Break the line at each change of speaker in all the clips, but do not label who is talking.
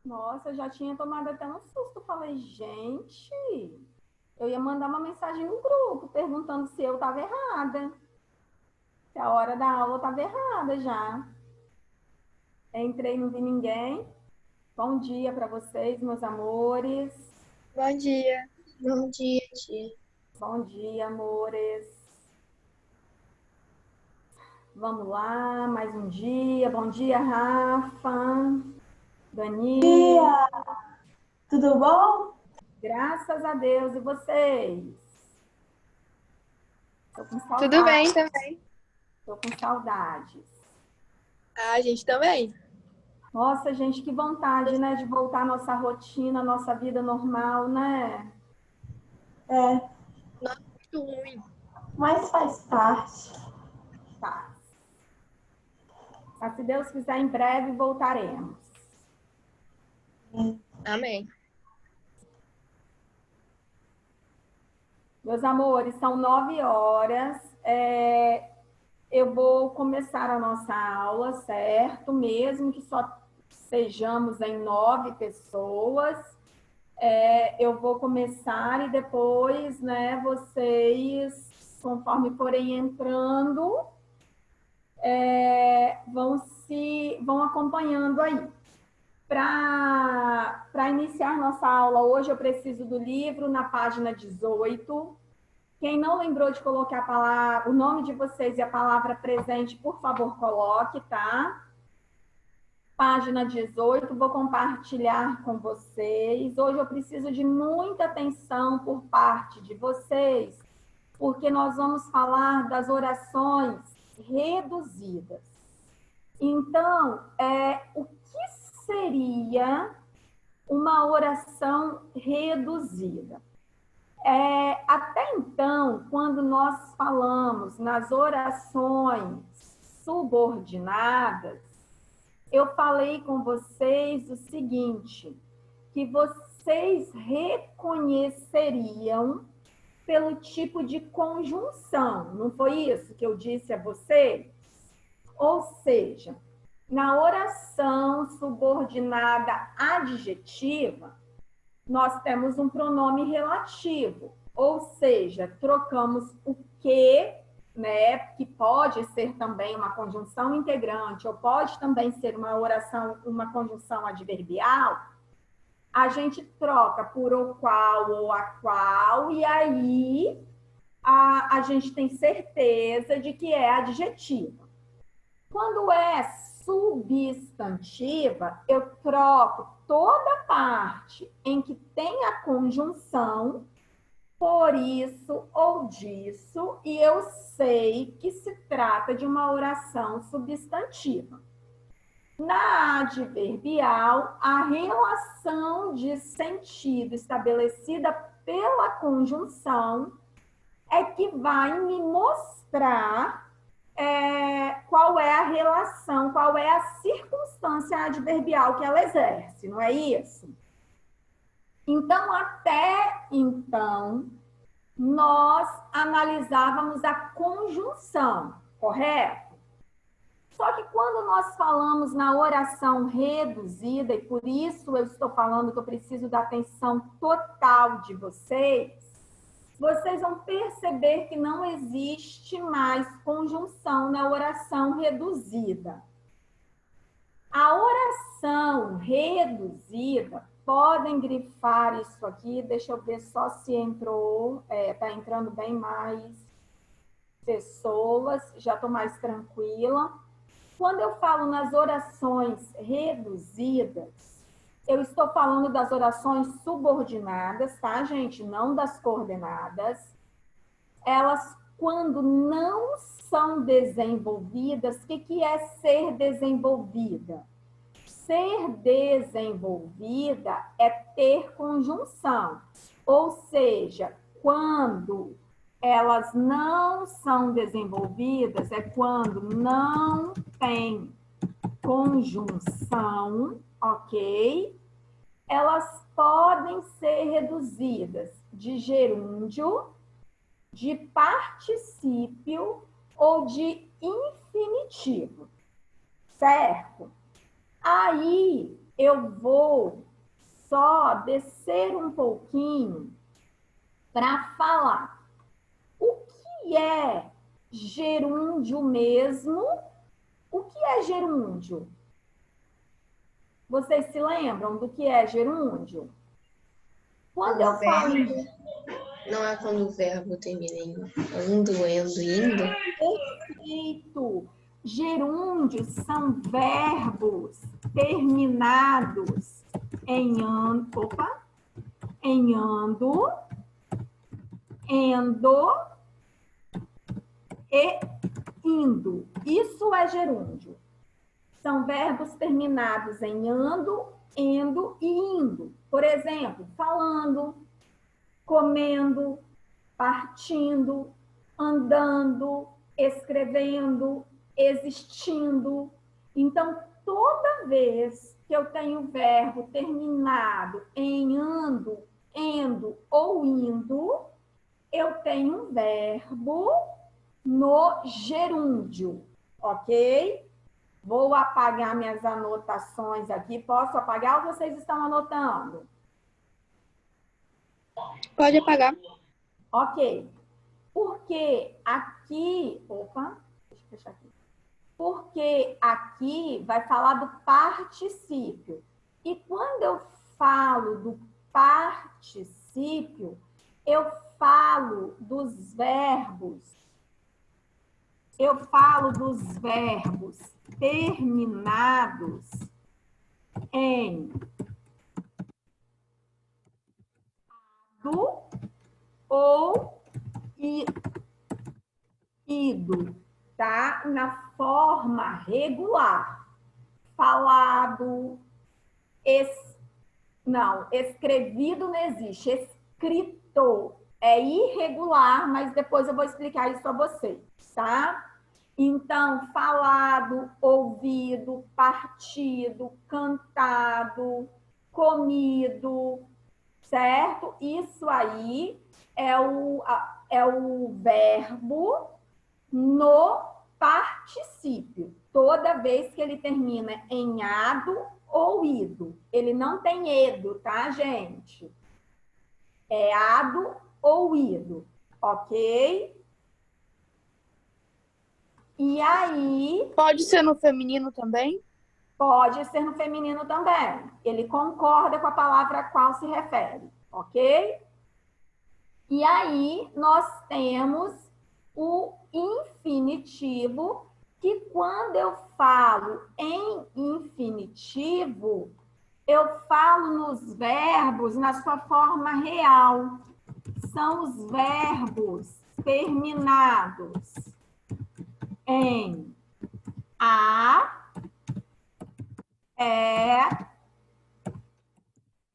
Nossa, eu já tinha tomado até um susto. Falei, gente, eu ia mandar uma mensagem no grupo perguntando se eu estava errada, se a hora da aula estava errada já. Entrei, não vi ninguém. Bom dia para vocês, meus amores.
Bom dia.
Bom dia, tia.
Bom dia, amores. Vamos lá, mais um dia. Bom dia, Rafa, Dani.
Dia, tudo bom?
Graças a Deus. E vocês? Estou com
Tudo
saudade.
bem também?
Estou com saudades.
A gente também.
Nossa, gente, que vontade, né, de voltar à nossa rotina, à nossa vida normal, né?
É,
Muito ruim.
mas faz parte.
Tá. Mas se Deus quiser, em breve voltaremos.
Amém.
Meus amores, são 9 horas. Eu vou começar a nossa aula, certo? Mesmo que só sejamos em 9 pessoas. Eu vou começar e depois, né, vocês, conforme forem entrando, vão acompanhando aí. Para iniciar nossa aula hoje, eu preciso do livro na página 18. Quem não lembrou de colocar o nome de vocês e a palavra presente, por favor, coloque, tá? Página 18, vou compartilhar com vocês. Hoje eu preciso de muita atenção por parte de vocês, porque nós vamos falar das orações reduzidas. Então, o que seria uma oração reduzida? Até então, quando nós falamos nas orações subordinadas, eu falei com vocês o seguinte, que vocês reconheceriam pelo tipo de conjunção, não foi isso que eu disse a vocês? Ou seja, na oração subordinada adjetiva, nós temos um pronome relativo, ou seja, trocamos o que, né, que pode ser também uma conjunção integrante, ou pode também ser uma oração, uma conjunção adverbial, a gente troca por o qual ou a qual, e aí a gente tem certeza de que é adjetiva. Quando é substantiva, eu troco toda parte em que tem a conjunção por isso ou disso, e eu sei que se trata de uma oração substantiva. Na adverbial, a relação de sentido estabelecida pela conjunção é que vai me mostrar qual é a relação, qual é a circunstância adverbial que ela exerce, não é isso? Então, até então, nós analisávamos a conjunção, correto? Só que quando nós falamos na oração reduzida, e por isso eu estou falando que eu preciso da atenção total de vocês vão perceber que não existe mais conjunção na oração reduzida. A oração reduzida, podem grifar isso aqui, deixa eu ver só se entrou, está entrando bem mais pessoas, já estou mais tranquila. Quando eu falo nas orações reduzidas, eu estou falando das orações subordinadas, tá, gente? Não das coordenadas. Elas, quando não são desenvolvidas, o que é ser desenvolvida? Ser desenvolvida é ter conjunção. Ou seja, quando elas não são desenvolvidas, é quando não tem conjunção, ok? Elas podem ser reduzidas de gerúndio, de particípio ou de infinitivo, certo? Aí, eu vou só descer um pouquinho para falar o que é gerúndio mesmo. O que é gerúndio? Vocês se lembram do que é gerúndio? Quando eu falo em
Não é quando o verbo termina em ando, endo, indo?
perfeito, gerúndios são verbos terminados em ando, em ando, endo e indo. Isso é gerúndio. São verbos terminados em ando, endo e indo. Por exemplo, falando, comendo, partindo, andando, escrevendo, existindo. Então, toda vez que eu tenho verbo terminado em ando, endo ou indo, eu tenho um verbo no gerúndio, ok? Vou apagar minhas anotações aqui. Posso apagar ou vocês estão anotando?
Pode apagar.
Ok. Porque aqui... Opa, deixa eu fechar aqui. Porque aqui vai falar do particípio. E quando eu falo do particípio, eu falo dos verbos. Eu falo dos verbos terminados em do ou ido, tá? Na forma regular. Falado, não, escrevido não existe. Escrito é irregular, mas depois eu vou explicar isso a vocês, tá? Então, falado, ouvido, partido, cantado, comido, certo? Isso aí é o verbo no particípio. Toda vez que ele termina em ado ou ido. Ele não tem edo, tá, gente? É ado ou ido, ok? E aí...
Pode ser no feminino também?
Pode ser no feminino também. Ele concorda com a palavra a qual se refere, ok? E aí, nós temos o infinitivo, que quando eu falo em infinitivo, eu falo nos verbos na sua forma real. São os verbos terminados em a,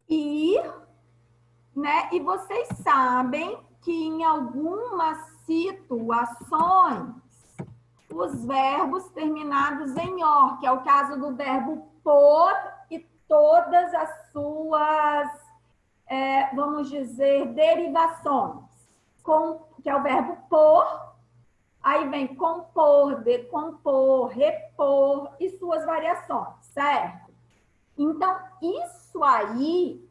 ir, né? E vocês sabem que em algumas situações os verbos terminados em or, que é o caso do verbo por e todas as suas, vamos dizer, derivações, que é o verbo por, aí vem compor, decompor, repor e suas variações, certo? Então, isso aí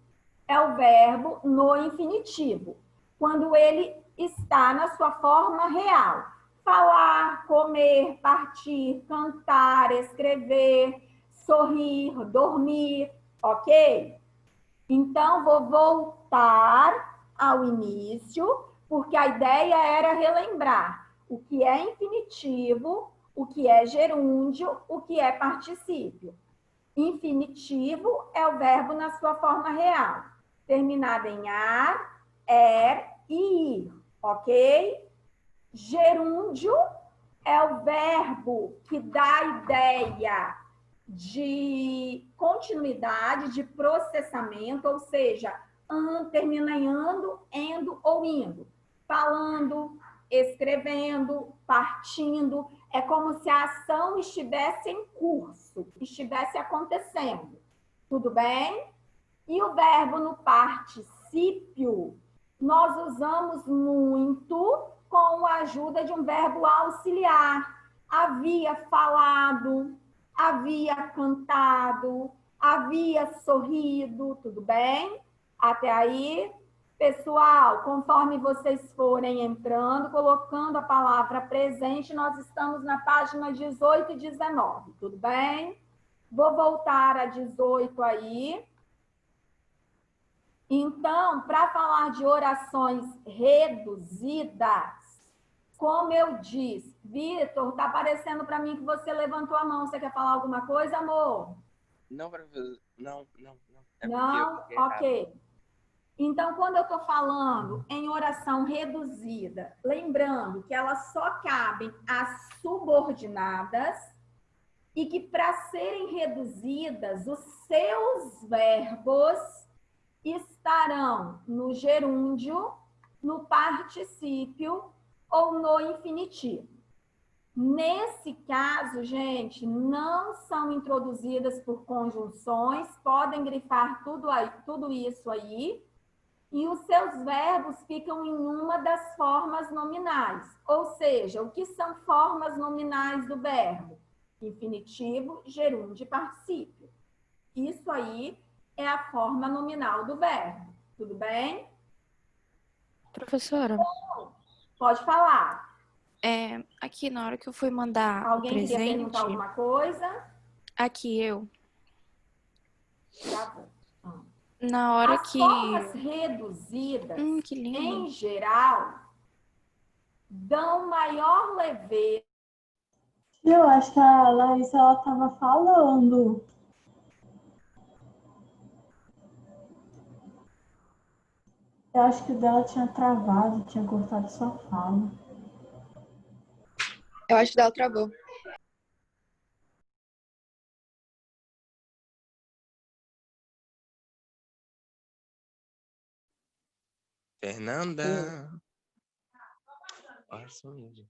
é o verbo no infinitivo, quando ele está na sua forma real. Falar, comer, partir, cantar, escrever, sorrir, dormir, ok? Então, vou voltar ao início, porque a ideia era relembrar o que é infinitivo, o que é gerúndio, o que é particípio. Infinitivo é o verbo na sua forma real, terminado em ar, e ir, ok? Gerúndio é o verbo que dá a ideia de continuidade, de processamento, ou seja, termina em ando, endo ou indo. Falando, escrevendo, partindo. É como se a ação estivesse em curso, estivesse acontecendo. Tudo bem? E o verbo no particípio, nós usamos muito com a ajuda de um verbo auxiliar. Havia falado, havia cantado, havia sorrido, tudo bem? Até aí, pessoal, conforme vocês forem entrando, colocando a palavra presente, nós estamos na página 18 e 19, tudo bem? Vou voltar a 18 aí. Então, para falar de orações reduzidas, como eu disse, Vitor, está aparecendo para mim que você levantou a mão. Você quer falar alguma coisa, amor?
Não, professor. Não. É porque eu
Não?
cliquei errado.
Ok. Então, quando eu estou falando em oração reduzida, lembrando que elas só cabem às subordinadas e que para serem reduzidas, os seus verbos estarão no gerúndio, no particípio ou no infinitivo. Nesse caso, gente, não são introduzidas por conjunções, podem grifar tudo isso aí, e os seus verbos ficam em uma das formas nominais. Ou seja, o que são formas nominais do verbo? Infinitivo, gerúndio e particípio. Isso aí é a forma nominal do verbo. Tudo bem?
Professora,
Pode falar.
aqui na hora que eu fui mandar o
Alguém queria
presente,
perguntar alguma coisa?
aqui eu,
Tá bom.
na hora
As
que...
formas reduzidas,
que lindo.
em geral, dão maior leveza.
Eu acho que a Larissa, ela tava falando. Eu acho que o dela tinha travado, tinha cortado sua fala.
Eu acho que dela travou.
Fernanda. Olha só, gente.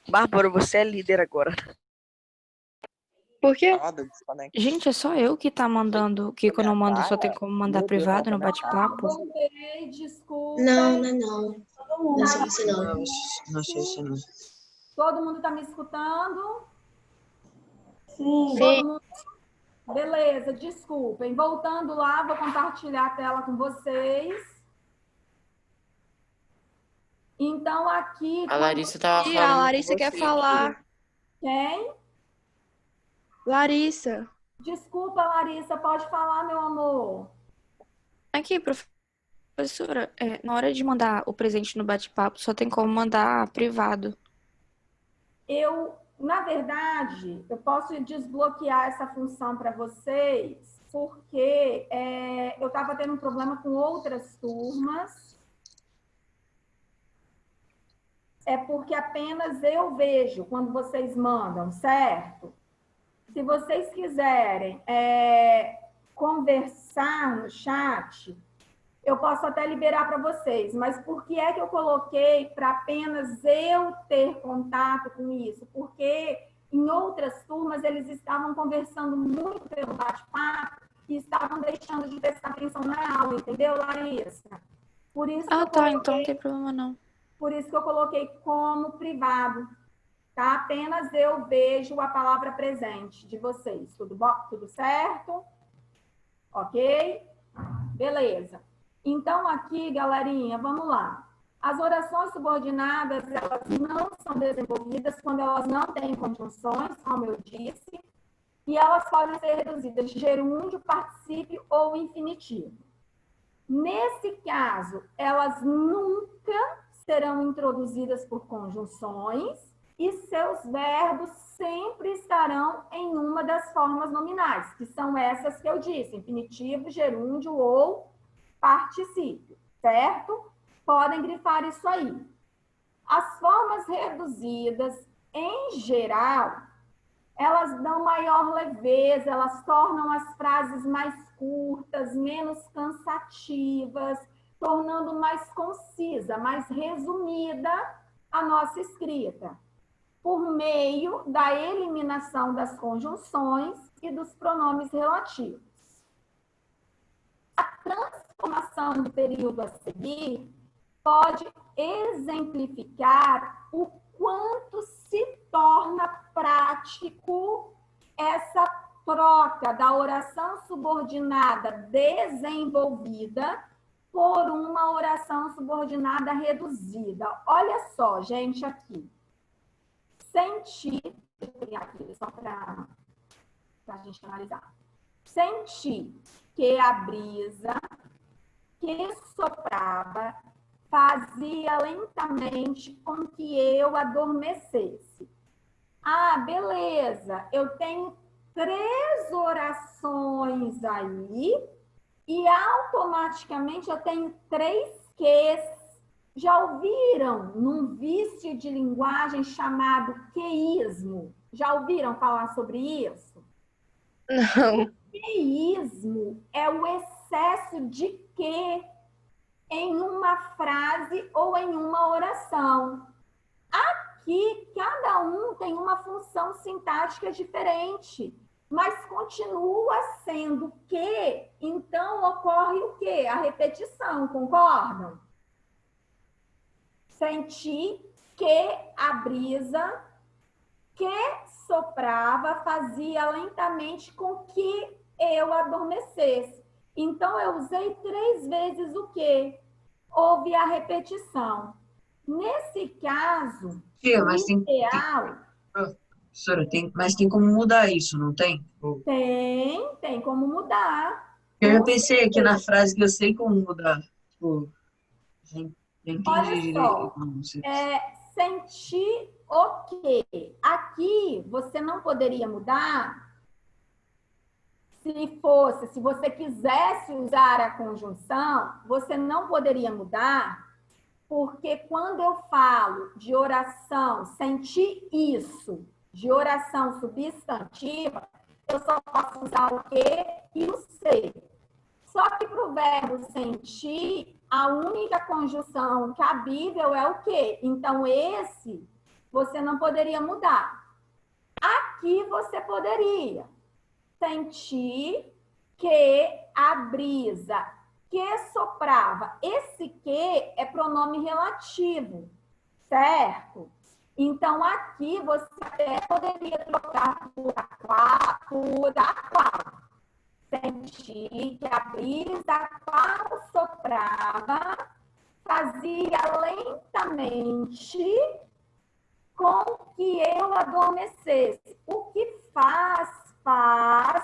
Bárbara, você é líder agora.
Por quê?
Roda, desconecta.
Gente, é só eu que tá mandando, que quando eu mando só tem como mandar privado no bate-papo?
Voltei, desculpa.
Não.
Todo mundo.
Não é só você não.
Não achei isso, não.
Todo mundo está me escutando?
Sim.
Todo mundo? Beleza, desculpem. Voltando lá, vou compartilhar a tela com vocês. Então, aqui...
A Larissa tava
Ih,
falando
a Larissa
com
quer
você.
falar.
Quem?
Larissa.
Desculpa, Larissa, pode falar, meu amor.
Aqui, professora, na hora de mandar o presente no bate-papo, só tem como mandar privado.
Na verdade, eu posso desbloquear essa função para vocês, porque eu estava tendo um problema com outras turmas. É porque apenas eu vejo quando vocês mandam, certo? Se vocês quiserem conversar no chat, eu posso até liberar para vocês, mas por que é que eu coloquei para apenas eu ter contato com isso? Porque em outras turmas eles estavam conversando muito pelo bate-papo e estavam deixando de prestar atenção na aula, entendeu, Larissa? Por isso
Ah, tá, então não tem problema não.
Por isso que eu coloquei como privado, tá? Apenas eu vejo a palavra presente de vocês. Tudo bom? Tudo certo? Ok? Beleza. Então, aqui, galerinha, vamos lá. As orações subordinadas, elas não são desenvolvidas quando elas não têm conjunções, como eu disse, e elas podem ser reduzidas de gerúndio, particípio ou infinitivo. Nesse caso, elas nunca serão introduzidas por conjunções e seus verbos sempre estarão em uma das formas nominais, que são essas que eu disse, infinitivo, gerúndio ou particípio, certo? Podem grifar isso aí. As formas reduzidas, em geral, elas dão maior leveza, elas tornam as frases mais curtas, menos cansativas, tornando mais concisa, mais resumida a nossa escrita, por meio da eliminação das conjunções e dos pronomes relativos. A transformação do período a seguir pode exemplificar o quanto se torna prático essa troca da oração subordinada desenvolvida por uma oração subordinada reduzida. Olha só, gente, aqui. Senti, deixa eu pegar aqui só para a gente analisar. Senti que a brisa que soprava fazia lentamente com que eu adormecesse. Ah, beleza, eu tenho 3 orações aí e automaticamente eu tenho 3 ques. Já ouviram num vício de linguagem chamado queísmo? Já ouviram falar sobre isso?
Não.
Queísmo é o excesso de que em uma frase ou em uma oração. Aqui, cada um tem uma função sintática diferente, mas continua sendo que, então ocorre o quê? A repetição, concordam? Senti que a brisa que soprava fazia lentamente com que eu adormecesse. Então, eu usei 3 vezes o que? Houve a repetição. Nesse caso,
Tia,
o
mas
ideal...
professora, mas tem como mudar isso, não tem?
Tem como mudar.
Eu já pensei aqui na frase que eu sei como mudar. Tipo, já entendi
Olha
direito.
só, senti o quê? Aqui, você não poderia mudar se você quisesse usar a conjunção, você não poderia mudar, porque quando eu falo de oração, senti isso, de oração substantiva, eu só posso usar o que e o ser. Só que para o verbo sentir, a única conjunção cabível é o quê? Então, esse você não poderia mudar. Aqui você poderia. Sentir que a brisa que soprava. Esse que é pronome relativo, certo? Então, aqui você até poderia trocar por a qual. Sentir que a brisa qual soprava fazia lentamente com que eu adormecesse. O que faz,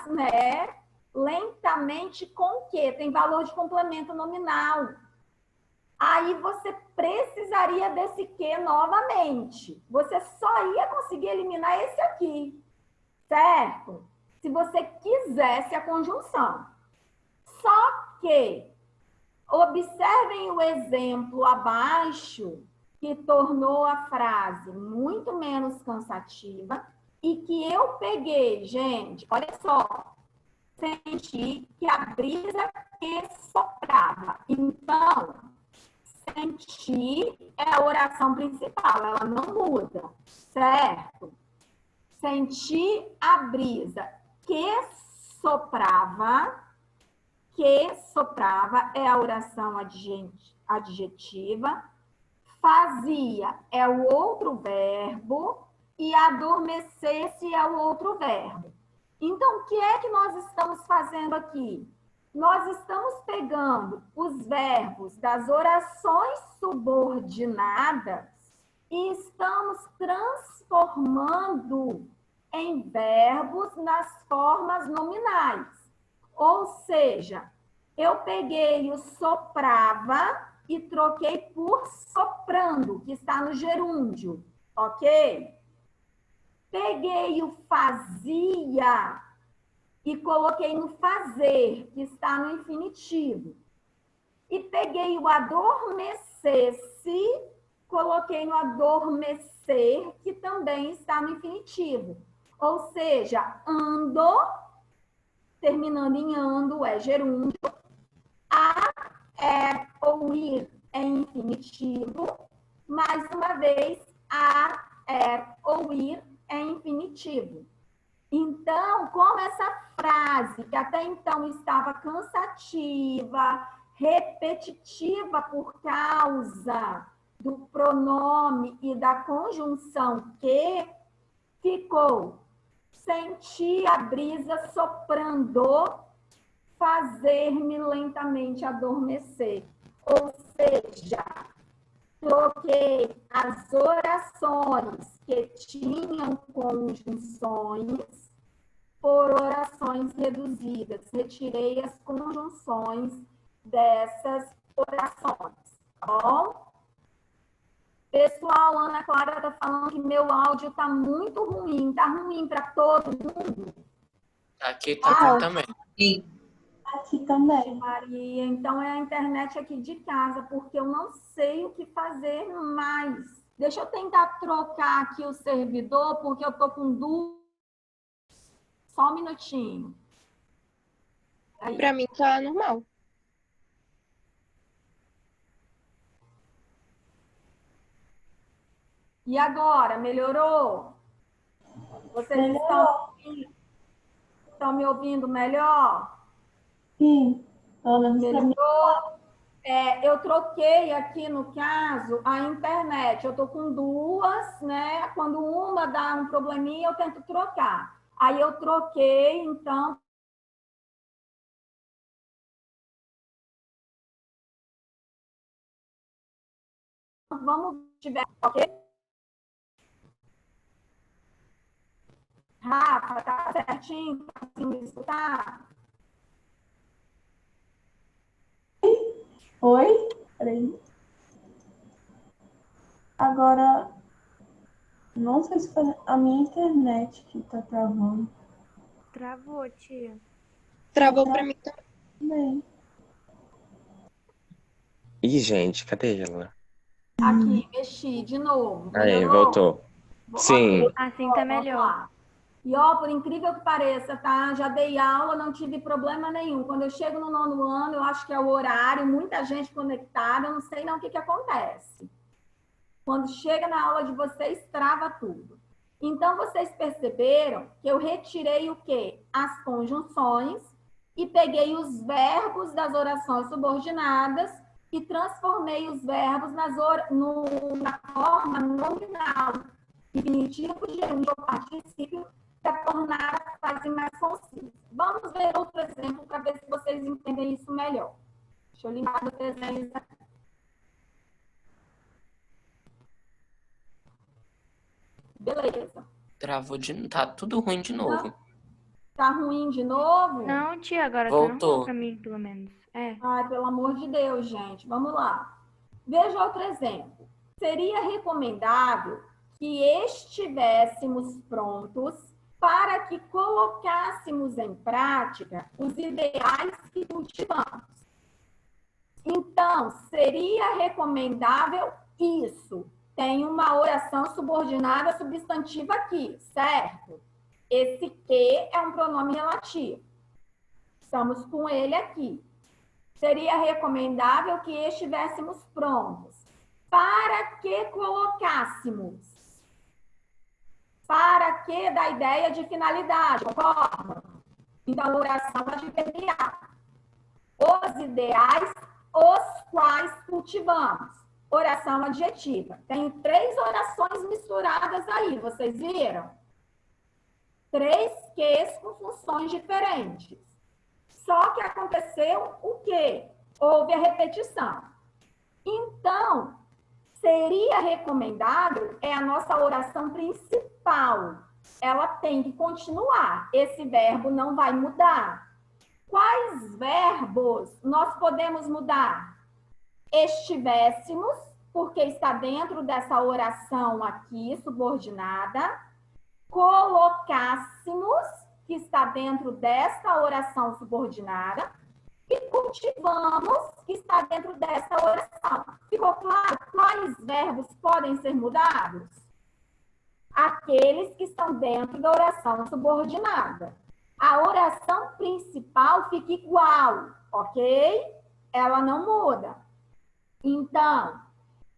né? Lentamente com que? Tem valor de complemento nominal. Aí você precisaria desse que novamente. Você só ia conseguir eliminar esse aqui, certo? Se você quisesse a conjunção. Só que, observem o exemplo abaixo, que tornou a frase muito menos cansativa e que eu peguei, gente, olha só, senti que a brisa que soprava. Então, senti é a oração principal, ela não muda, certo? Senti a brisa que soprava é a oração adjetiva, fazia é o outro verbo e adormecesse é o outro verbo. Então, o que é que nós estamos fazendo aqui? Nós estamos pegando os verbos das orações subordinadas e estamos transformando em verbos nas formas nominais. Ou seja, eu peguei o soprava e troquei por soprando, que está no gerúndio, ok? Peguei o fazia e coloquei no fazer, que está no infinitivo. E peguei o adormecesse, coloquei no adormecer, que também está no infinitivo. Ou seja, ando, terminando em ando, é gerúndio. A é ou ir é infinitivo. Mais uma vez, a é ou ir é infinitivo. Então, como essa frase, que até então estava cansativa, repetitiva por causa do pronome e da conjunção que, ficou. Senti a brisa soprando, fazer-me lentamente adormecer. Ou seja, troquei as orações que tinham conjunções por orações reduzidas. Retirei as conjunções dessas orações, tá bom? Pessoal, Ana Clara está falando que meu áudio está muito ruim. Está ruim para todo mundo?
Aqui tá ruim também.
E
Aqui também.
Maria, então é a internet aqui de casa, porque eu não sei o que fazer mais. Deixa eu tentar trocar aqui o servidor, porque eu tô com dúvida. Só um minutinho. Aí.
Pra mim tá normal.
E agora, melhorou? Vocês estão me ouvindo melhor?
Sim. Pelo menos pra mim.
Melhorou? Eu troquei aqui, no caso, a internet. Eu estou com duas, né? Quando uma dá um probleminha, eu tento trocar. Aí eu troquei, então. Vamos tiver, ok? Rafa, tá certinho? Tá conseguindo escutar?
Oi? Peraí. Agora, não sei se foi a minha internet que tá travando
Travou, tia.
Travou pra mim
também.
Ih, gente, cadê ela?
Aqui, mexi de novo.
Aí,
Melhorou?
voltou. Sim.
Assim tá melhor.
E, ó, por incrível que pareça, tá? Já dei aula, não tive problema nenhum. Quando eu chego no 9º ano, eu acho que é o horário, muita gente conectada, eu não sei não o que acontece. Quando chega na aula de vocês, trava tudo. Então, vocês perceberam que eu retirei o quê? As conjunções e peguei os verbos das orações subordinadas e transformei os verbos na forma nominal. Infinitivo, gerúndio ou particípio, para tornar a frase mais concisa. Vamos ver outro exemplo para ver se vocês entendem isso melhor. Deixa eu limpar o desenho aqui. Beleza.
Travou de. Tá tudo ruim de novo.
Tá ruim de novo?
Não, tia, agora tá
Voltou.
normal pra mim, pelo menos.
Ai, pelo amor de Deus, gente. Vamos lá. Veja outro exemplo. Seria recomendável que estivéssemos prontos para que colocássemos em prática os ideais que cultivamos. Então, seria recomendável isso. Tem uma oração subordinada substantiva aqui, certo? Esse que é um pronome relativo. Estamos com ele aqui. Seria recomendável que estivéssemos prontos. Para que colocássemos? Para que da ideia de finalidade, concorda? Então, a oração adverbial. Os ideais, os quais cultivamos. Oração adjetiva. Tem 3 orações misturadas aí, vocês viram? 3 ques com funções diferentes. Só que aconteceu o quê? Houve a repetição. Então, seria recomendável, é a nossa oração principal. Ela tem que continuar. Esse verbo não vai mudar. Quais verbos nós podemos mudar? Estivéssemos, porque está dentro dessa oração aqui, subordinada. Colocássemos, que está dentro desta oração subordinada. E cultivamos, que está dentro dessa oração. Ficou claro quais verbos podem ser mudados? Aqueles que estão dentro da oração subordinada. A oração principal fica igual, ok? Ela não muda. Então,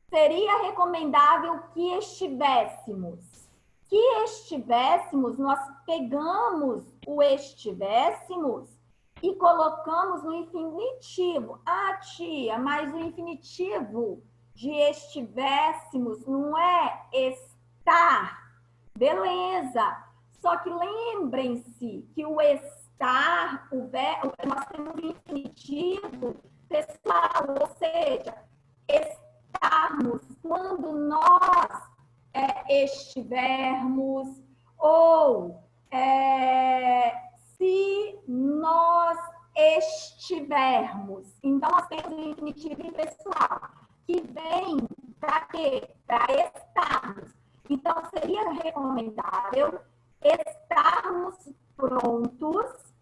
seria recomendável que estivéssemos. Que estivéssemos, nós pegamos o estivéssemos e colocamos no infinitivo. Ah, tia, mas o infinitivo de estivéssemos não é estar. Beleza. Só que lembrem-se que o estar, nós temos um infinitivo pessoal, ou seja, estarmos quando nós estivermos, ou se nós estivermos. Então, nós temos um infinitivo impessoal, que vem para quê? Para estarmos. Então, seria recomendável estarmos prontos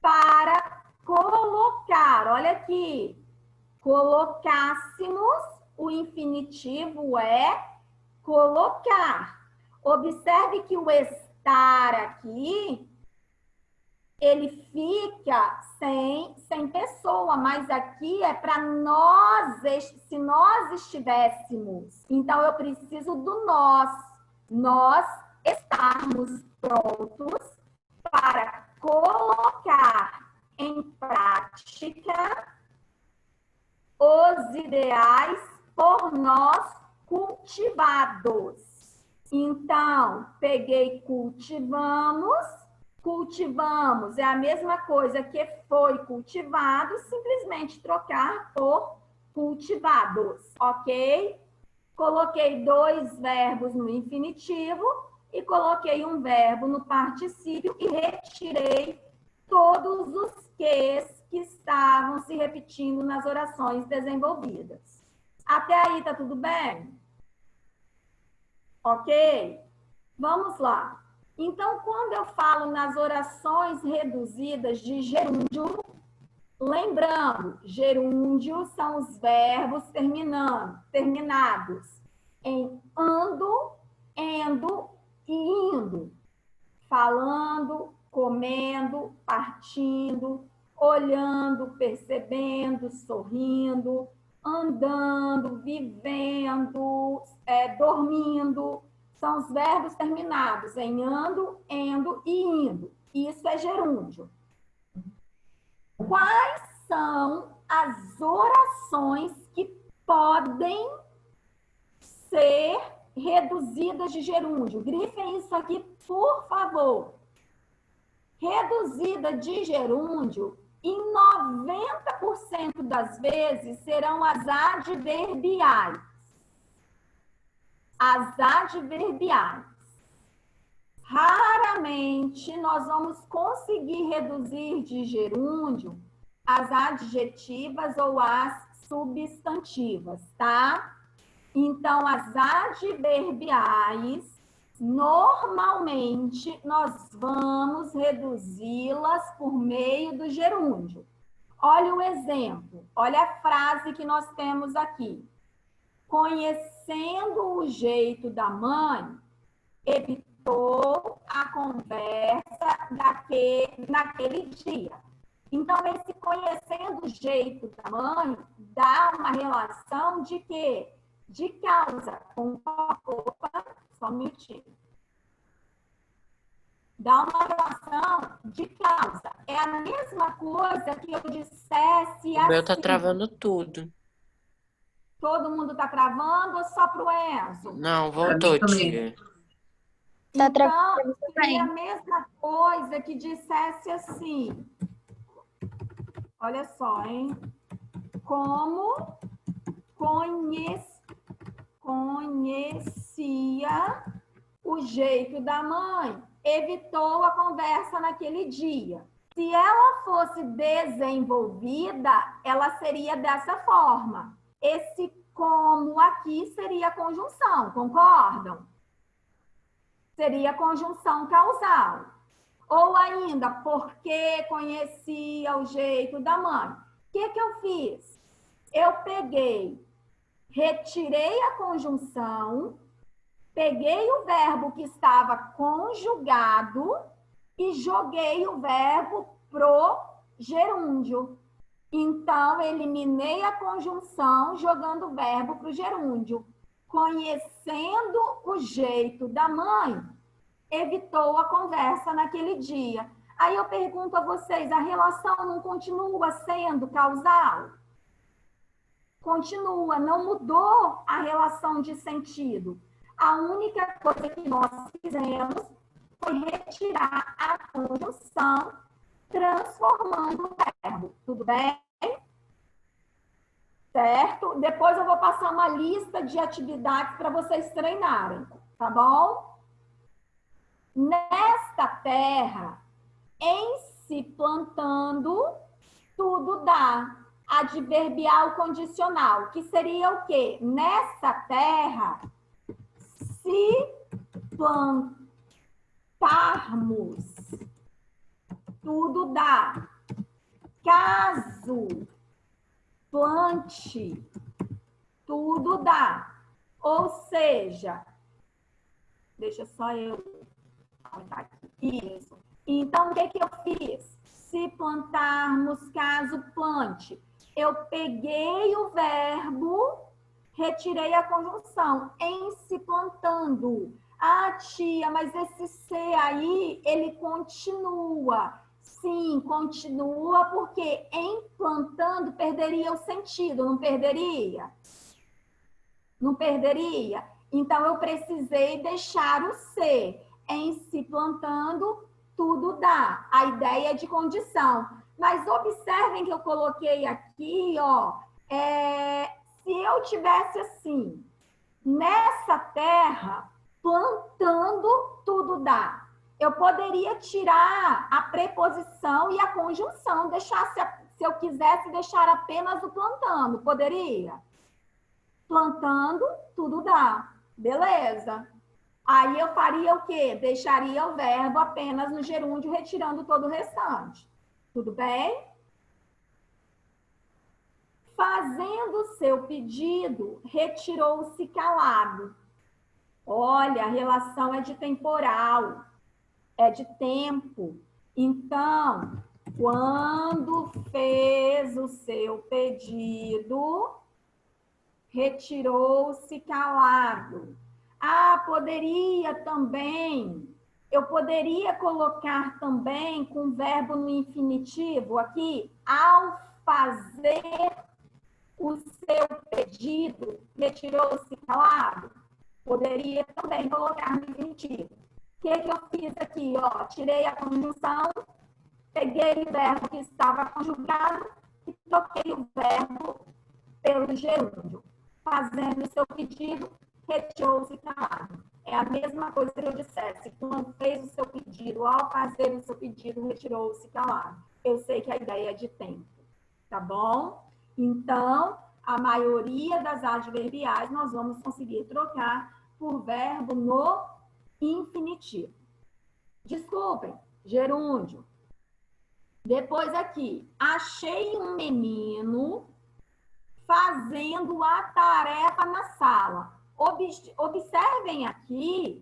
para colocar. Olha aqui, colocássemos, o infinitivo é colocar. Observe que o estar aqui, ele fica sem pessoa, mas aqui é para nós, se nós estivéssemos. Então, eu preciso do nós. Nós estarmos prontos para colocar em prática os ideais por nós cultivados. Então, peguei cultivamos. Cultivamos é a mesma coisa que foi cultivado, simplesmente trocar por cultivados, ok? Coloquei 2 verbos no infinitivo e coloquei um verbo no particípio e retirei todos os ques que estavam se repetindo nas orações desenvolvidas. Até aí, tá tudo bem? Ok? Vamos lá. Então, quando eu falo nas orações reduzidas de gerúndio, lembrando, gerúndio são os verbos terminados em ando, endo e indo. Falando, comendo, partindo, olhando, percebendo, sorrindo, andando, vivendo, dormindo. São os verbos terminados em ando, endo e indo. Isso é gerúndio. Quais são as orações que podem ser reduzidas de gerúndio? Grifem isso aqui, por favor. Reduzida de gerúndio, em 90% das vezes, serão as adverbiais. As adverbiais. Raramente nós vamos conseguir reduzir de gerúndio as adjetivas ou as substantivas, tá? Então, as adverbiais, normalmente, nós vamos reduzi-las por meio do gerúndio. Olha o exemplo, olha a frase que nós temos aqui. Conhecendo o jeito da mãe, evitou a conversa naquele dia. Então, esse conhecendo o jeito da mãe dá uma relação de quê? De causa. Opa, só um minutinho. Dá uma relação de causa. É a mesma coisa que eu dissesse assim.
O meu tá travando tudo.
Todo mundo tá travando ou só pro Enzo?
Não, voltou, tia.
Tá
Então,
travando
é
também.
a mesma coisa que dissesse assim. Olha só, hein? Como conhecia o jeito da mãe, evitou a conversa naquele dia. Se ela fosse desenvolvida, ela seria dessa forma. Esse como aqui seria a conjunção, concordam? Seria a conjunção causal. Ou ainda, porque conhecia o jeito da mãe. O que eu fiz? Eu peguei, retirei a conjunção, peguei o verbo que estava conjugado e joguei o verbo pro gerúndio. Então, eliminei a conjunção jogando o verbo pro gerúndio. Conhecendo o jeito da mãe, evitou a conversa naquele dia. Aí eu pergunto a vocês, a relação não continua sendo causal? Continua, não mudou a relação de sentido. A única coisa que nós fizemos foi retirar a conjunção, transformando o verbo. Tudo bem? Certo? Depois eu vou passar uma lista de atividades para vocês treinarem, tá bom? Nesta terra, em se plantando, tudo dá. Adverbial condicional, que seria o quê? Nessa terra, se plantarmos, tudo dá. Caso plante, tudo dá. Ou seja, deixa só eu aumentar aqui. Isso. Então, o que eu fiz? Se plantarmos, caso plante. Eu peguei o verbo, retirei a conjunção, em se plantando. Ah, tia, mas esse se aí, ele continua. Sim, continua, porque em plantando perderia o sentido, não perderia? Não perderia? Então, eu precisei deixar o se. Em se plantando, tudo dá. A ideia de condição. Mas observem que eu coloquei aqui, ó, se eu tivesse assim, nessa terra, plantando, tudo dá. Eu poderia tirar a preposição e a conjunção, deixar, se eu quisesse deixar apenas o plantando, poderia? Plantando, tudo dá. Beleza. Aí eu faria o quê? Deixaria o verbo apenas no gerúndio, retirando todo o restante. Tudo bem? Fazendo seu pedido, retirou-se calado. Olha, a relação é de temporal, é de tempo. Então, quando fez o seu pedido, retirou-se calado. Ah, poderia também... Eu poderia colocar também com o verbo no infinitivo aqui, ao fazer o seu pedido, retirou-se calado? Poderia também colocar no infinitivo. O que eu fiz aqui? Ó, tirei a conjunção, peguei o verbo que estava conjugado e troquei o verbo pelo gerúndio. Fazendo o seu pedido, retirou-se calado. É a mesma coisa que eu dissesse, quando fez o seu pedido, ao fazer o seu pedido, retirou-se calado. Eu sei que a ideia é de tempo, tá bom? Então, a maioria das adverbiais nós vamos conseguir trocar por verbo no infinitivo. Desculpem, gerúndio. Depois aqui, achei um menino fazendo a tarefa na sala. Observem aqui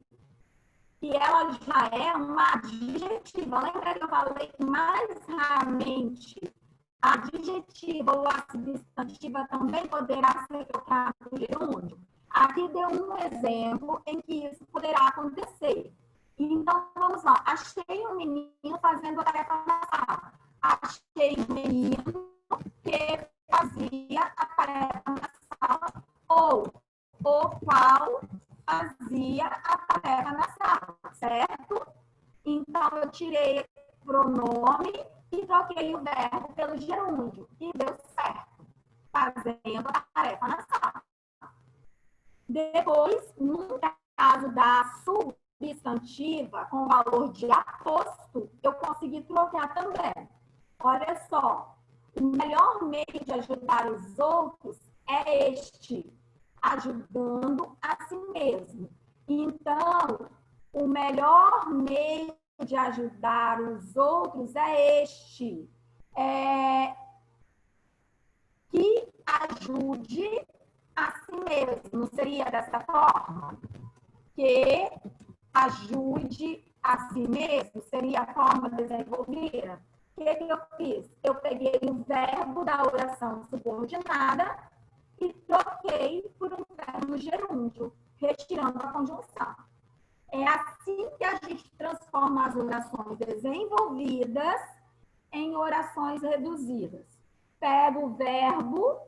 que ela já é uma adjetiva. Lembra que eu falei que mais raramente a adjetiva ou a substantiva também poderá ser trocada por gerúndio? Aqui deu um exemplo em que isso poderá acontecer. Então, vamos lá. Achei um menino fazendo a tarefa na sala. Achei um menino que fazia a tarefa na sala ou o qual fazia a tarefa na sala, certo? Então, eu tirei o pronome e troquei o verbo pelo gerúndio. E deu certo. Fazendo a tarefa na sala. Depois, no caso da substantiva com valor de aposto, eu consegui trocar também. Olha só, o melhor meio de ajudar os outros é este, ajudando a si mesmo. Então, o melhor meio de ajudar os outros é este, que ajude a si mesmo. Não seria dessa forma? Que ajude a si mesmo seria a forma desenvolvida. O que eu fiz? Eu peguei o verbo da oração subordinada e troquei por um verbo gerúndio, retirando a conjunção. É assim que a gente transforma as orações desenvolvidas em orações reduzidas. Pego o verbo,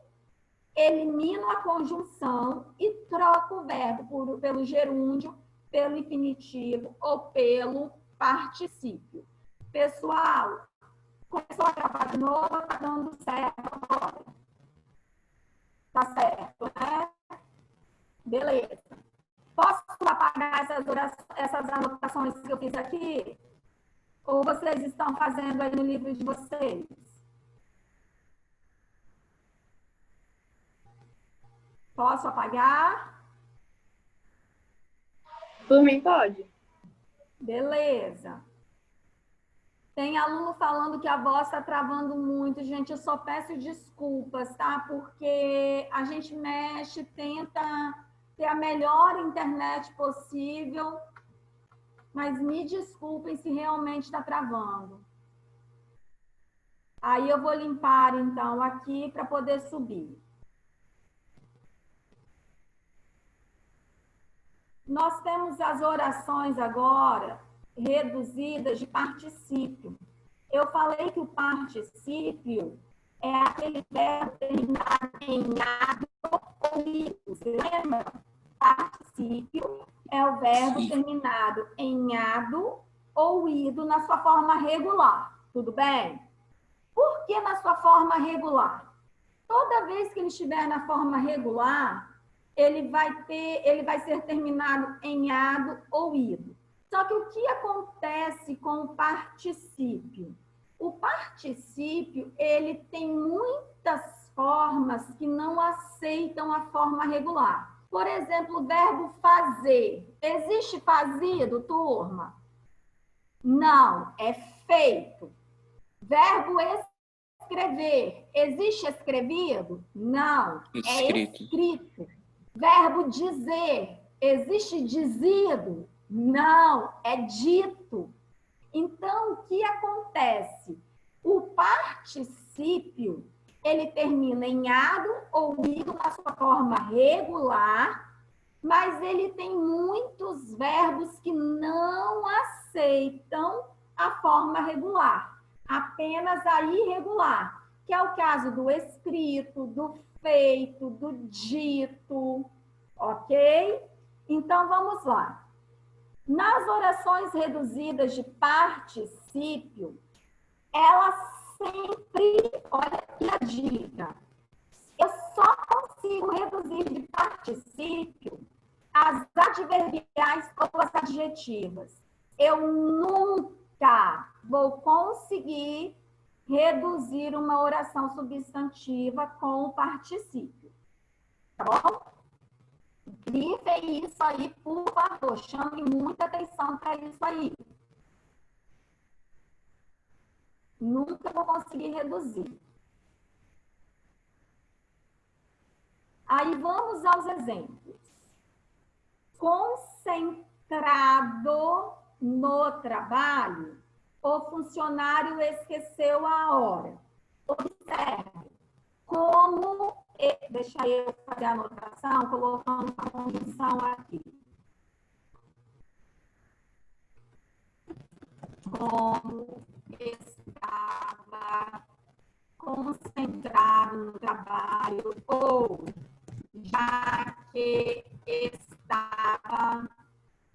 elimino a conjunção e troco o verbo pelo gerúndio, pelo infinitivo ou pelo particípio. Pessoal, começou a gravar de novo, está dando certo agora. Tá certo, né? Beleza. Posso apagar essas anotações que eu fiz aqui? Ou vocês estão fazendo aí no livro de vocês? Posso apagar?
Por mim, pode.
Beleza. Tem aluno falando que a voz está travando muito. Gente, eu só peço desculpas, tá? Porque a gente mexe, tenta ter a melhor internet possível, mas me desculpem se realmente está travando. Aí eu vou limpar, então, aqui para poder subir. Nós temos as orações agora reduzidas de particípio. Eu falei que o particípio é aquele verbo terminado em ado ou ido. Você lembra? Particípio é o verbo terminado em ado ou ido na sua forma regular. Tudo bem? Por que na sua forma regular? Toda vez que ele estiver na forma regular, ele vai ser terminado em ado ou ido. Só que o que acontece com o particípio? O particípio, ele tem muitas formas que não aceitam a forma regular. Por exemplo, o verbo fazer. Existe fazido, turma? Não, é feito. Verbo escrever. Existe escrevido? Não, é escrito. Verbo dizer. Existe dizido? Não, é dito. Então, o que acontece? O particípio, ele termina em ado ou ido na sua forma regular, mas ele tem muitos verbos que não aceitam a forma regular, apenas a irregular, que é o caso do escrito, do feito, do dito, ok? Então, vamos lá. Nas orações reduzidas de particípio, elas sempre, olha aqui a dica, eu só consigo reduzir de particípio as adverbiais ou as adjetivas. Eu nunca vou conseguir reduzir uma oração substantiva com o particípio. Tá bom? Grifem isso aí, por favor. Chame muita atenção para isso aí. Nunca vou conseguir reduzir. Aí vamos aos exemplos. Concentrado no trabalho, o funcionário esqueceu a hora. Observe como... Deixa eu fazer a anotação, colocando a conjunção aqui. Como estava concentrado no trabalho, ou já que estava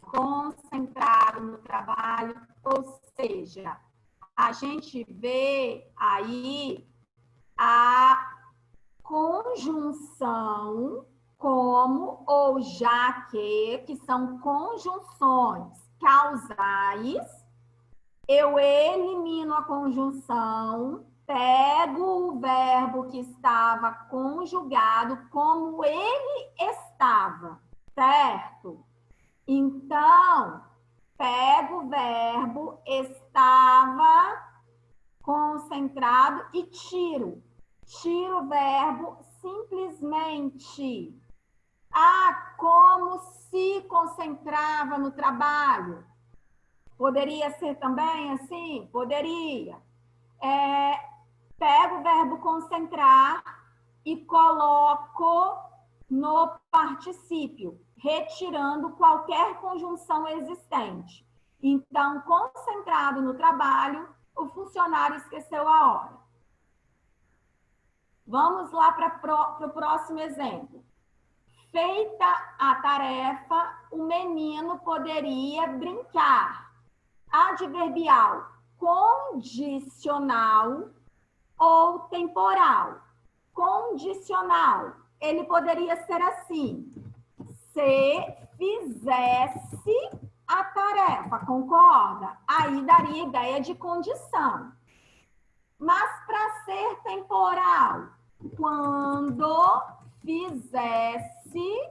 concentrado no trabalho, ou seja, a gente vê aí a conjunção como ou já que são conjunções causais. Eu elimino a conjunção, pego o verbo que estava conjugado como ele estava, certo? Então, pego o verbo estava concentrado e tiro. Tiro o verbo simplesmente. Ah, como se concentrava no trabalho. Poderia ser também assim? Poderia. Pego o verbo concentrar e coloco no particípio. retirando qualquer conjunção existente. Então, concentrado no trabalho, o funcionário esqueceu a hora. Vamos lá para o próximo exemplo. Feita a tarefa, o menino poderia brincar. Adverbial condicional ou temporal. Condicional, ele poderia ser assim: se fizesse a tarefa, concorda? Aí daria ideia de condição. Mas para ser temporal, quando fizesse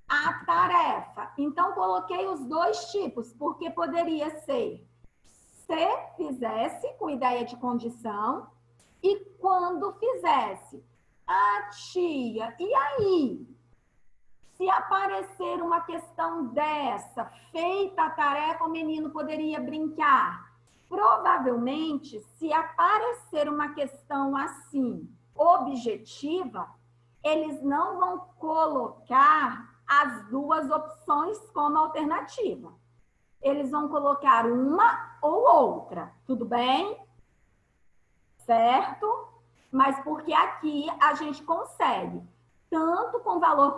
a tarefa. Então, coloquei os dois tipos, porque poderia ser se fizesse, com ideia de condição, e quando fizesse. Ah, tia, e aí? Se aparecer uma questão dessa, feita a tarefa, o menino poderia brincar. Provavelmente, se aparecer uma questão assim, objetiva, eles não vão colocar as duas opções como alternativa. Eles vão colocar uma ou outra, tudo bem? Certo? Mas porque aqui a gente consegue, tanto com valor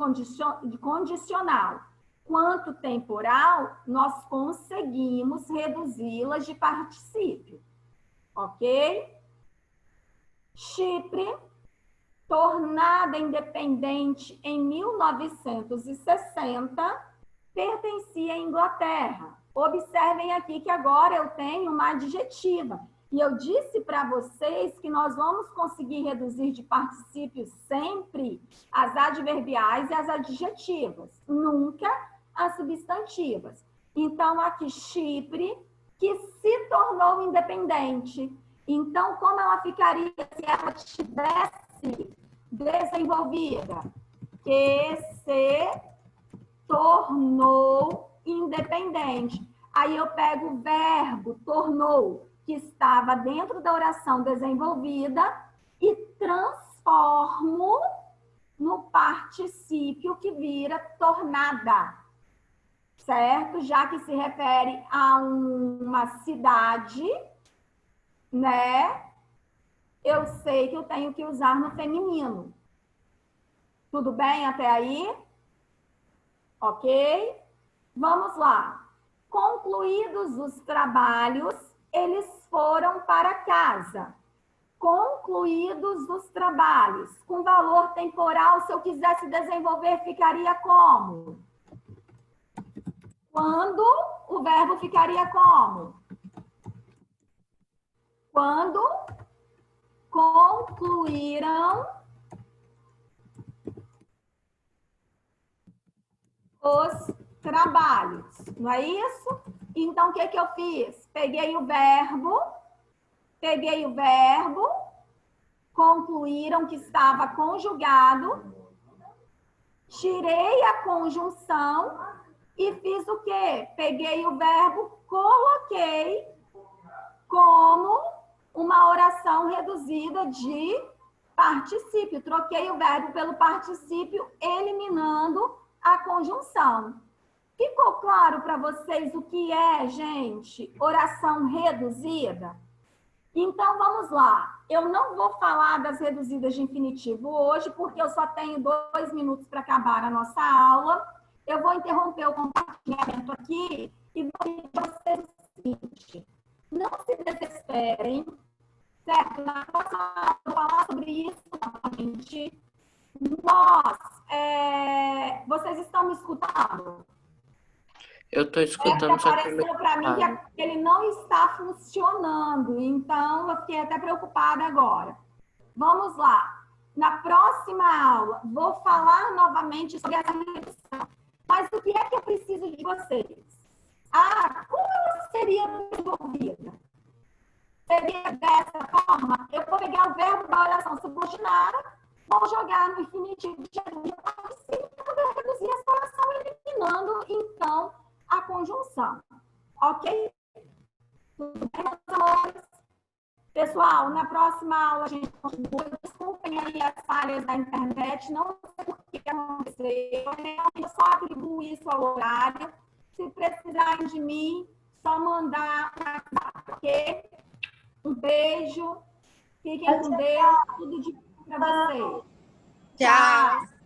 condicional quanto temporal, nós conseguimos reduzi-las de particípio. Ok? Chipre, tornada independente em 1960, pertencia à Inglaterra. Observem aqui que agora eu tenho uma adjetiva. E eu disse para vocês que nós vamos conseguir reduzir de particípio sempre as adverbiais e as adjetivas, nunca as substantivas. Então, aqui, Chipre, que se tornou independente. Então, como ela ficaria se ela tivesse desenvolvida? Que se tornou independente. Aí eu pego o verbo tornou, que estava dentro da oração desenvolvida, e transformo no particípio que vira tornada, certo? Já que se refere a uma cidade, né? Eu sei que eu tenho que usar no feminino. Tudo bem até aí? Ok? Vamos lá. Concluídos os trabalhos, eles foram para casa. Concluídos os trabalhos. Com valor temporal, se eu quisesse desenvolver, ficaria como? Quando o verbo ficaria como? Quando concluíram os trabalhos. Não é isso? Então, o que eu fiz? Peguei o verbo, concluíram que estava conjugado, tirei a conjunção e fiz o quê? Peguei o verbo, coloquei como uma oração reduzida de particípio. Troquei o verbo pelo particípio, eliminando a conjunção. Ficou claro para vocês o que é, gente, oração reduzida? Então, vamos lá. Eu não vou falar das reduzidas de infinitivo hoje, porque eu só tenho 2 minutos para acabar a nossa aula. Eu vou interromper o compartilhamento aqui e vou pedir a vocês o seguinte: não se desesperem, certo? Na próxima aula eu vou falar sobre isso novamente. Vocês estão me escutando?
Eu estou escutando só que
apareceu para mim que ele não está funcionando, então eu fiquei até preocupada agora. Vamos lá. Na próxima aula, vou falar novamente sobre essa redução. Mas o que é que eu preciso de vocês? Como ela seria desenvolvida? Seria dessa forma? Eu vou pegar o verbo da oração subordinada, vou jogar no infinitivo de participo para poder reduzir essa oração, eliminando, então, a conjunção. Ok? Tudo bem, meus amores? Pessoal, na próxima aula a gente continua. Desculpem aí as falhas da internet, não sei por que aconteceu. Eu só atribuo isso ao horário. Se precisarem de mim, só mandar um WhatsApp, ok? Um beijo. Fiquem com Deus. Tudo de bom para vocês.
Tchau.